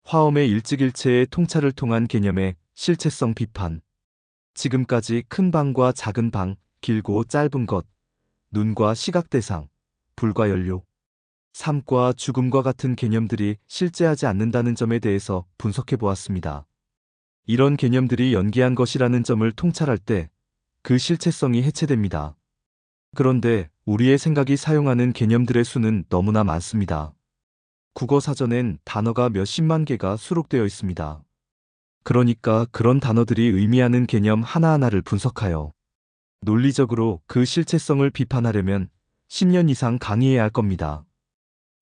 화엄의 일찍일체의 통찰을 통한 개념의 실체성 비판. 지금까지 큰 방과 작은 방, 길고 짧은 것, 눈과 시각 대상, 불과 연료, 삶과 죽음과 같은 개념들이 실제하지 않는다는 점에 대해서 분석해 보았습니다. 이런 개념들이 연기한 것이라는 점을 통찰할 때 그 실체성이 해체됩니다. 그런데 우리의 생각이 사용하는 개념들의 수는 너무나 많습니다. 국어 사전엔 단어가 몇십만 개가 수록되어 있습니다. 그러니까 그런 단어들이 의미하는 개념 하나하나를 분석하여 논리적으로 그 실체성을 비판하려면 10년 이상 강의해야 할 겁니다.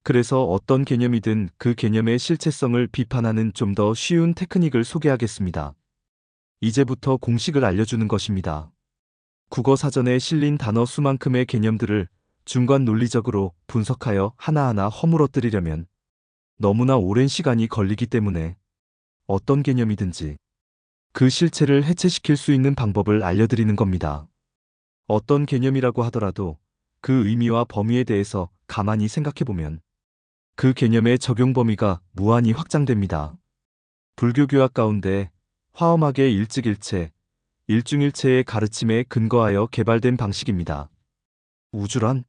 그래서 어떤 개념이든 그 개념의 실체성을 비판하는 좀 더 쉬운 테크닉을 소개하겠습니다. 이제부터 공식을 알려주는 것입니다. 국어 사전에 실린 단어 수만큼의 개념들을 중간 논리적으로 분석하여 하나하나 허물어뜨리려면 너무나 오랜 시간이 걸리기 때문에 어떤 개념이든지 그 실체를 해체시킬 수 있는 방법을 알려드리는 겁니다. 어떤 개념이라고 하더라도 그 의미와 범위에 대해서 가만히 생각해보면 그 개념의 적용 범위가 무한히 확장됩니다. 불교 교학 가운데 화엄학의 일찍일체, 일중일체의 가르침에 근거하여 개발된 방식입니다. 우주란?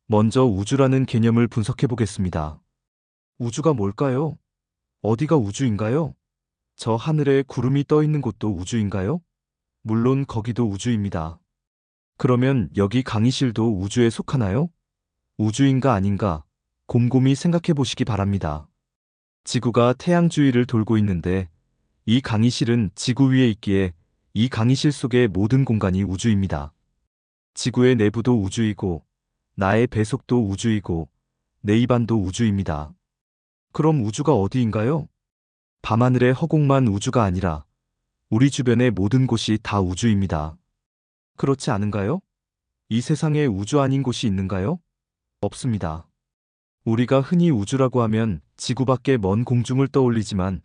먼저 우주라는 개념을 분석해 보겠습니다. 우주가 뭘까요? 어디가 우주인가요? 저 하늘에 구름이 떠 있는 곳도 우주인가요? 물론 거기도 우주입니다. 그러면 여기 강의실도 우주에 속하나요? 우주인가 아닌가 곰곰이 생각해 보시기 바랍니다. 지구가 태양 주위를 돌고 있는데 이 강의실은 지구 위에 있기에 이 강의실 속의 모든 공간이 우주입니다. 지구의 내부도 우주이고 나의 배속도 우주이고 내 입안도 우주입니다. 그럼 우주가 어디인가요? 밤하늘의 허공만 우주가 아니라 우리 주변의 모든 곳이 다 우주입니다. 그렇지 않은가요? 이 세상에 우주 아닌 곳이 있는가요? 없습니다. 우리가 흔히 우주라고 하면 지구밖에 먼 공중을 떠올리지만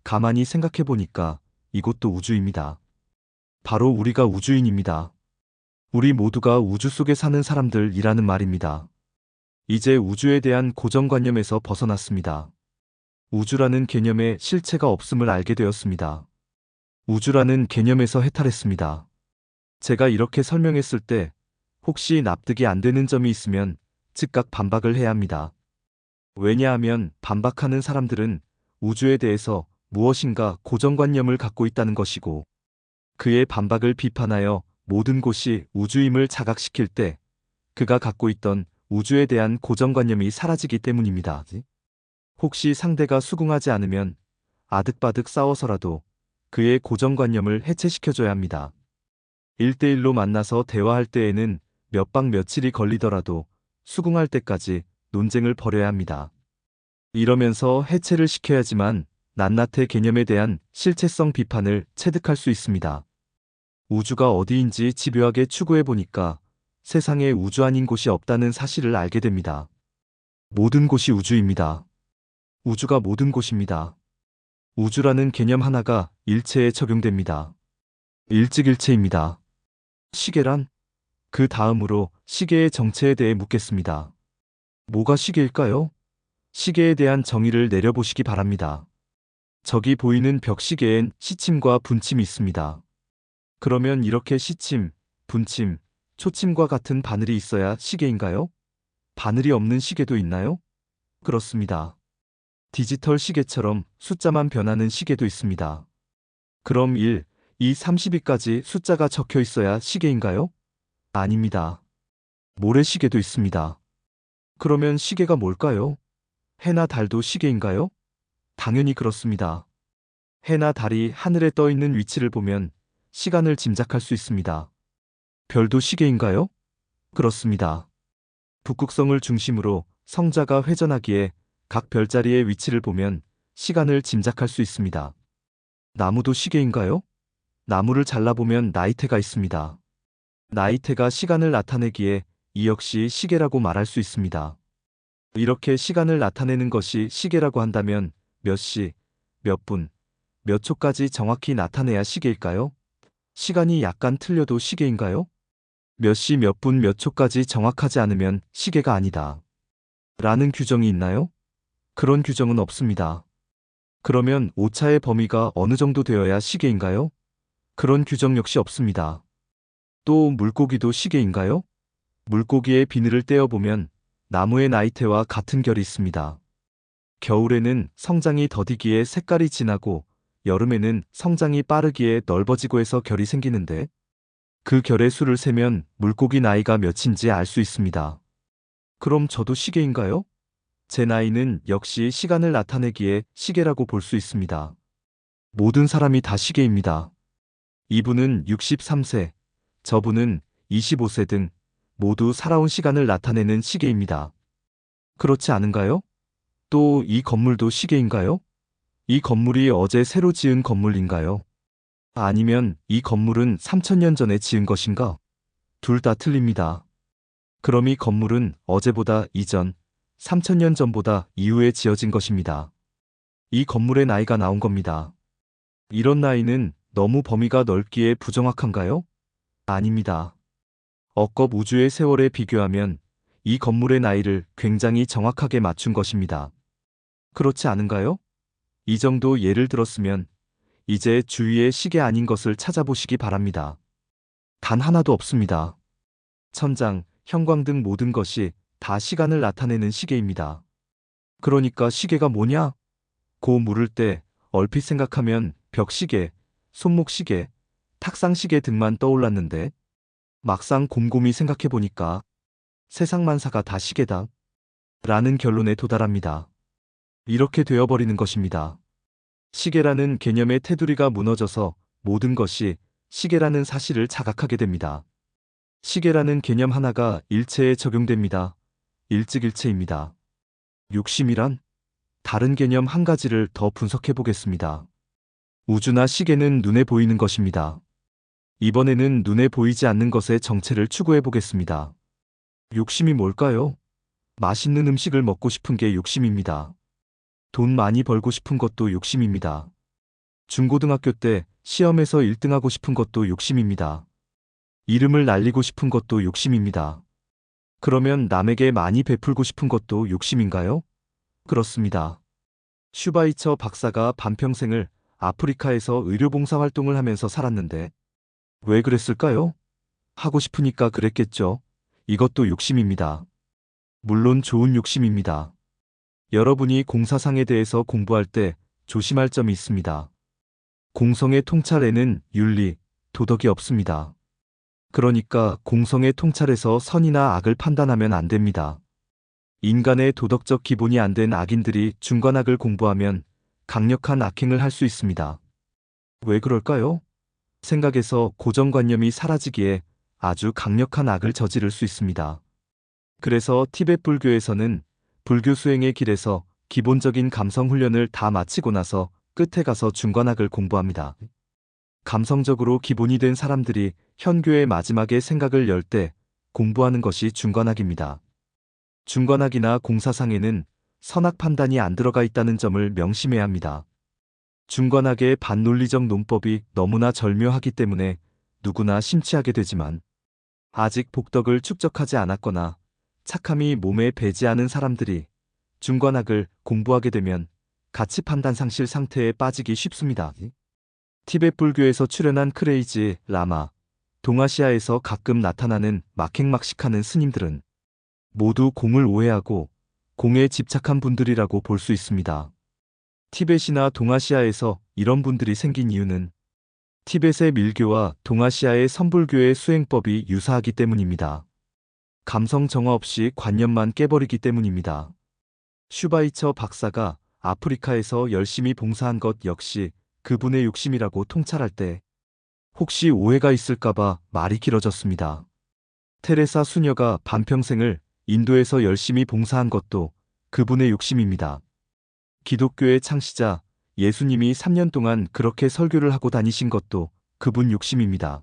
가만히 생각해 보니까 이곳도 우주입니다. 바로 우리가 우주인입니다. 우리 모두가 우주 속에 사는 사람들이라는 말입니다. 이제 우주에 대한 고정관념에서 벗어났습니다. 우주라는 개념에 실체가 없음을 알게 되었습니다. 우주라는 개념에서 해탈했습니다. 제가 이렇게 설명했을 때 혹시 납득이 안 되는 점이 있으면 즉각 반박을 해야 합니다. 왜냐하면 반박하는 사람들은 우주에 대해서 무엇인가 고정관념을 갖고 있다는 것이고 그의 반박을 비판하여 모든 곳이 우주임을 자각시킬 때 그가 갖고 있던 우주에 대한 고정관념이 사라지기 때문입니다. 혹시 상대가 수긍하지 않으면 아득바득 싸워서라도 그의 고정관념을 해체시켜줘야 합니다. 1대1로 만나서 대화할 때에는 몇 박 며칠이 걸리더라도 수긍할 때까지 논쟁을 벌여야 합니다. 이러면서 해체를 시켜야지만 낱낱의 개념에 대한 실체성 비판을 체득할 수 있습니다. 우주가 어디인지 집요하게 추구해 보니까 세상에 우주 아닌 곳이 없다는 사실을 알게 됩니다. 모든 곳이 우주입니다. 우주가 모든 곳입니다. 우주라는 개념 하나가 일체에 적용됩니다. 일찍일체입니다. 시계란? 그 다음으로 시계의 정체에 대해 묻겠습니다. 뭐가 시계일까요? 시계에 대한 정의를 내려보시기 바랍니다. 저기 보이는 벽시계엔 시침과 분침이 있습니다. 그러면 이렇게 시침, 분침, 초침과 같은 바늘이 있어야 시계인가요? 바늘이 없는 시계도 있나요? 그렇습니다. 디지털 시계처럼 숫자만 변하는 시계도 있습니다. 그럼 1, 2, 32까지 숫자가 적혀 있어야 시계인가요? 아닙니다. 모래시계도 있습니다. 그러면 시계가 뭘까요? 해나 달도 시계인가요? 당연히 그렇습니다. 해나 달이 하늘에 떠 있는 위치를 보면 시간을 짐작할 수 있습니다. 별도 시계인가요? 그렇습니다. 북극성을 중심으로 성자가 회전하기에 각 별자리의 위치를 보면 시간을 짐작할 수 있습니다. 나무도 시계인가요? 나무를 잘라보면 나이테가 있습니다. 나이테가 시간을 나타내기에 이 역시 시계라고 말할 수 있습니다. 이렇게 시간을 나타내는 것이 시계라고 한다면 몇 시, 몇 분, 몇 초까지 정확히 나타내야 시계일까요? 시간이 약간 틀려도 시계인가요? 몇 시, 몇 분, 몇 초까지 정확하지 않으면 시계가 아니다. 라는 규정이 있나요? 그런 규정은 없습니다. 그러면 오차의 범위가 어느 정도 되어야 시계인가요? 그런 규정 역시 없습니다. 또 물고기도 시계인가요? 물고기의 비늘을 떼어보면 나무의 나이테와 같은 결이 있습니다. 겨울에는 성장이 더디기에 색깔이 진하고 여름에는 성장이 빠르기에 넓어지고 해서 결이 생기는데 그 결의 수를 세면 물고기 나이가 몇인지 알 수 있습니다. 그럼 저도 시계인가요? 제 나이는 역시 시간을 나타내기에 시계라고 볼 수 있습니다. 모든 사람이 다 시계입니다. 이분은 63세, 저분은 25세 등 모두 살아온 시간을 나타내는 시계입니다. 그렇지 않은가요? 또 이 건물도 시계인가요? 이 건물이 어제 새로 지은 건물인가요? 아니면 이 건물은 3000년 전에 지은 것인가? 둘 다 틀립니다. 그럼 이 건물은 어제보다 이전, 3000년 전보다 이후에 지어진 것입니다. 이 건물의 나이가 나온 겁니다. 이런 나이는 너무 범위가 넓기에 부정확한가요? 아닙니다. 억겁 우주의 세월에 비교하면 이 건물의 나이를 굉장히 정확하게 맞춘 것입니다. 그렇지 않은가요? 이 정도 예를 들었으면 이제 주위의 시계 아닌 것을 찾아보시기 바랍니다. 단 하나도 없습니다. 천장, 형광 등 모든 것이 다 시간을 나타내는 시계입니다. 그러니까 시계가 뭐냐? 고 물을 때 얼핏 생각하면 벽시계, 손목시계, 탁상시계 등만 떠올랐는데 막상 곰곰이 생각해보니까 세상 만사가 다 시계다 라는 결론에 도달합니다. 이렇게 되어버리는 것입니다. 시계라는 개념의 테두리가 무너져서 모든 것이 시계라는 사실을 자각하게 됩니다. 시계라는 개념 하나가 일체에 적용됩니다. 일직일체입니다. 욕심이란? 다른 개념 한 가지를 더 분석해 보겠습니다. 우주나 시계는 눈에 보이는 것입니다. 이번에는 눈에 보이지 않는 것의 정체를 추구해 보겠습니다. 욕심이 뭘까요? 맛있는 음식을 먹고 싶은 게 욕심입니다. 돈 많이 벌고 싶은 것도 욕심입니다. 중고등학교 때 시험에서 1등하고 싶은 것도 욕심입니다. 이름을 날리고 싶은 것도 욕심입니다. 그러면 남에게 많이 베풀고 싶은 것도 욕심인가요? 그렇습니다. 슈바이처 박사가 반평생을 아프리카에서 의료봉사 활동을 하면서 살았는데 왜 그랬을까요? 하고 싶으니까 그랬겠죠. 이것도 욕심입니다. 물론 좋은 욕심입니다. 여러분이 공사상에 대해서 공부할 때 조심할 점이 있습니다. 공성의 통찰에는 윤리, 도덕이 없습니다. 그러니까 공성의 통찰에서 선이나 악을 판단하면 안 됩니다. 인간의 도덕적 기본이 안 된 악인들이 중간악을 공부하면 강력한 악행을 할 수 있습니다. 왜 그럴까요? 생각에서 고정관념이 사라지기에 아주 강력한 악을 저지를 수 있습니다. 그래서 티베트 불교에서는 불교 수행의 길에서 기본적인 감성 훈련을 다 마치고 나서 끝에 가서 중간악을 공부합니다. 감성적으로 기본이 된 사람들이 현교의 마지막에 생각을 열 때 공부하는 것이 중간악입니다. 중간악이나 공사상에는 선악 판단이 안 들어가 있다는 점을 명심해야 합니다. 중간악의 반논리적 논법이 너무나 절묘하기 때문에 누구나 심취하게 되지만 아직 복덕을 축적하지 않았거나 착함이 몸에 배지 않은 사람들이 중간악을 공부하게 되면 가치 판단 상실 상태에 빠지기 쉽습니다. 티베트 불교에서 출현한 크레이지, 라마, 동아시아에서 가끔 나타나는 막행막식하는 스님들은 모두 공을 오해하고 공에 집착한 분들이라고 볼 수 있습니다. 티벳이나 동아시아에서 이런 분들이 생긴 이유는 티벳의 밀교와 동아시아의 선불교의 수행법이 유사하기 때문입니다. 감성 정화 없이 관념만 깨버리기 때문입니다. 슈바이처 박사가 아프리카에서 열심히 봉사한 것 역시 그분의 욕심이라고 통찰할 때 혹시 오해가 있을까봐 말이 길어졌습니다. 테레사 수녀가 반평생을 인도에서 열심히 봉사한 것도 그분의 욕심입니다. 기독교의 창시자 예수님이 3년 동안 그렇게 설교를 하고 다니신 것도 그분 욕심입니다.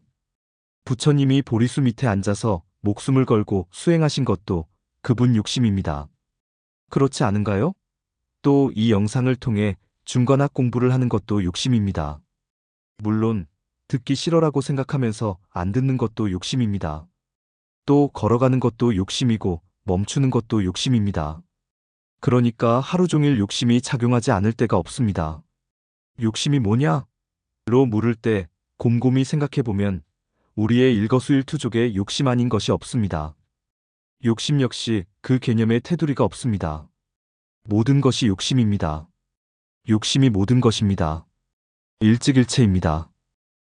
부처님이 보리수 밑에 앉아서 목숨을 걸고 수행하신 것도 그분 욕심입니다. 그렇지 않은가요? 또 이 영상을 통해 중간학 공부를 하는 것도 욕심입니다. 물론 듣기 싫어라고 생각하면서 안 듣는 것도 욕심입니다. 또 걸어가는 것도 욕심이고 멈추는 것도 욕심입니다. 그러니까 하루 종일 욕심이 작용하지 않을 때가 없습니다. 욕심이 뭐냐? 로 물을 때 곰곰이 생각해보면 우리의 일거수일투족에 욕심 아닌 것이 없습니다. 욕심 역시 그 개념에 테두리가 없습니다. 모든 것이 욕심입니다. 욕심이 모든 것입니다. 일찍일체입니다.